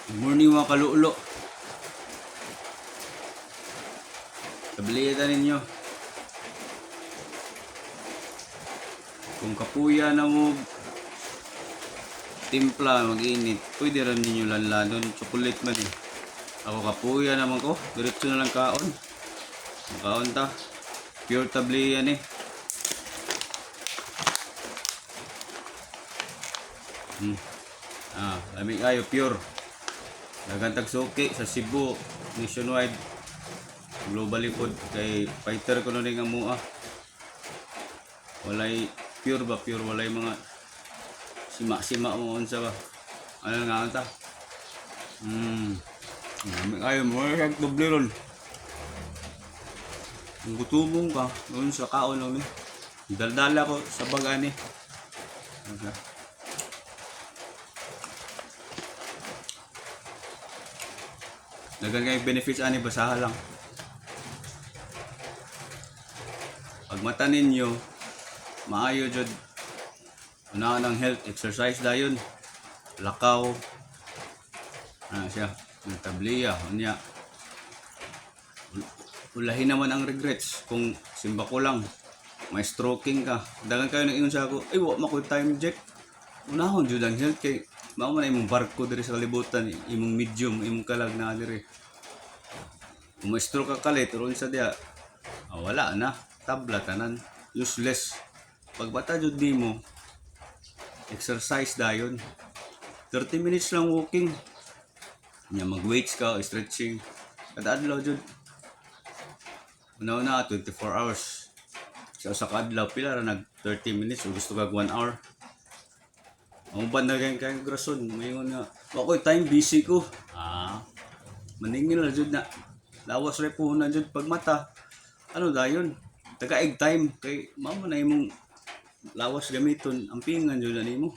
Good morning mga kaluulo. Tablitan ninyo. Kung kapuya na mo timpla, mag-init, pwede rin ninyo lanlanon. Chocolate man eh. Ako kapuya naman ko. Diretso na lang kaon. Kaon ta. Pure tabliyan eh. Lamig ayo pure. Nagantag suki sa Cebu, nationwide, globally pod kay fighter ko ning amua. Walay pure ba pure, walay mga sima mo unsa ba. Ano nga anta? Ayo mo sa doble ron. Kung gutubong ka, doon sa kaon lang ni. Daldala ko sa bagani. Okay. Dagan kay benefits ani basaha lang. Pag mata ninyo maayo jud una ng health, exercise dayon, lakaw siya tabliya unya. Ulahin naman ang regrets kung simba ko lang may stroking ka. Dagan kayo nang ingon sa ako, ay wa mako time check. Unahon jud ang health kay mao man imong barko diri sa kalibutan, imong medium, imong kalag na diri. Kung may stroke ka kalit ron sa dia, wala na, tabla tanan, useless. Pagbata jud nimo, exercise dayon. 30 minutes lang walking. Nya mag-weights ka, stretching. Kada adlaw jud. Una 24 hours. Sa kadlaw pila ra nag 30 minutes o gusto kag 1 hour. Ang uban na kayong grason, mayon nga, ako'y time busy ko. Maningil na jud na. Lawas rin po na jud pagmata. Ano dayon? Taga-egg time. Kay mama na imong lawas gamiton. Ang pingan jud na nimo.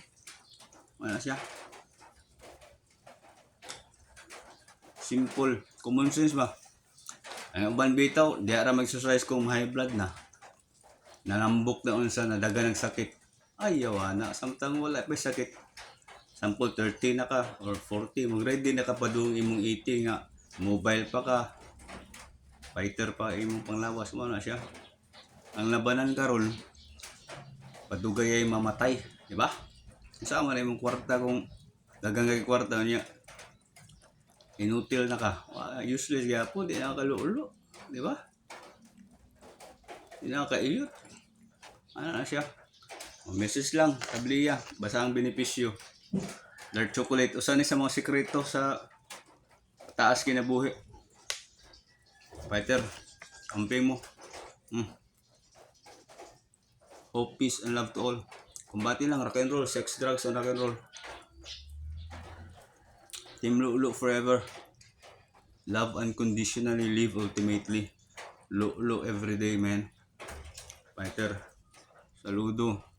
Ano siya? Simple. Common sense ba? Ang uban bitaw, di ara mag-exercise kung high blood na. Nalambok na unsa na dagan ng sakit. Ay, yawa na. Samtang wala pa sakit. Sample 30 na ka or 40. Mag-ready na ka pa doon imong eating nga. Mobile pa ka. Fighter pa imong panglawas mo na siya. Ang labanan karon padugay ay mamatay. Diba? Sama na imong kwarta kung dagang kay kwarta niya. Inutil na ka. Useless gyapon. Di na kaluulo. Diba? Di na kaiyot. Ano na siya? Message lang, tabliya, basta ang benepisyo. Dark chocolate, usa ni sa mga sikreto sa taas kinabuhi. Fighter, amping mo. Hope, peace, and love to all. Kumbati lang, rock and roll, sex, drugs, and rock and roll. Team Lulo forever. Love unconditionally, live ultimately. Lulo everyday, man. Fighter, saludo.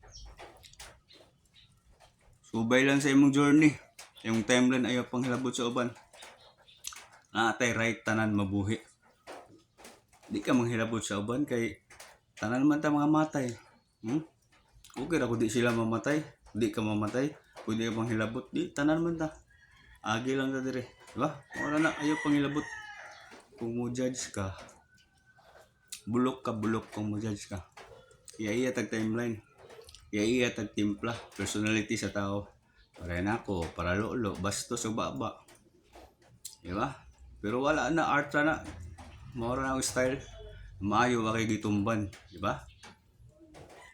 Subay lang sa imong journey. Yung timeline ayaw pang hilabot sa uban. Naatay right tanan mabuhi. Di ka manghilabot sa uban kay tanan man ta mga matay. Okay ra ko di sila mamatay. Di ka mamatay. Pwede ka panghilabot. Di tanan man ta. Agi lang ta dire. Diba? Wala na ayaw panghilabot. Kung mo judge ka. Bulok kung mo judge ka. Iya tag timeline. Iya tag timpla, personality sa tao. Para na ako, para lolo, bastos o baba. Diba? Pero wala na, art na. Maura na ang style. Maayo ba kay gitumban. Diba?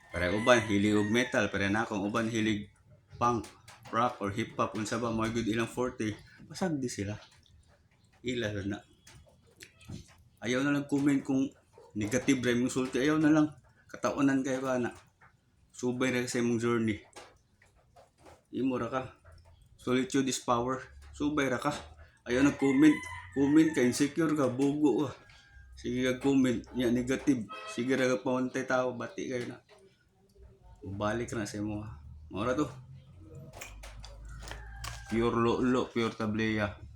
Para uban, hilig og metal. Para na akong uban, hilig punk, rock, or hip-hop. Unsa ba, mga good ilang 40. Basag di sila. Ila na. Ayaw na lang comment kung negative rin yung sulti. Ayaw na lang. Kataunan kayo ba na. Subay na sa imong journey. Imo ra ka. Solitude is power. Subay ra ka. Ayaw nag-comment. Comment ka, insecure ka, bugo ka. Sige ka comment. Yan, negative. Sige ra ka pamantay tao. Bati kayo na. balik na sa imo. Maura to. Pure lolo, pure tableya.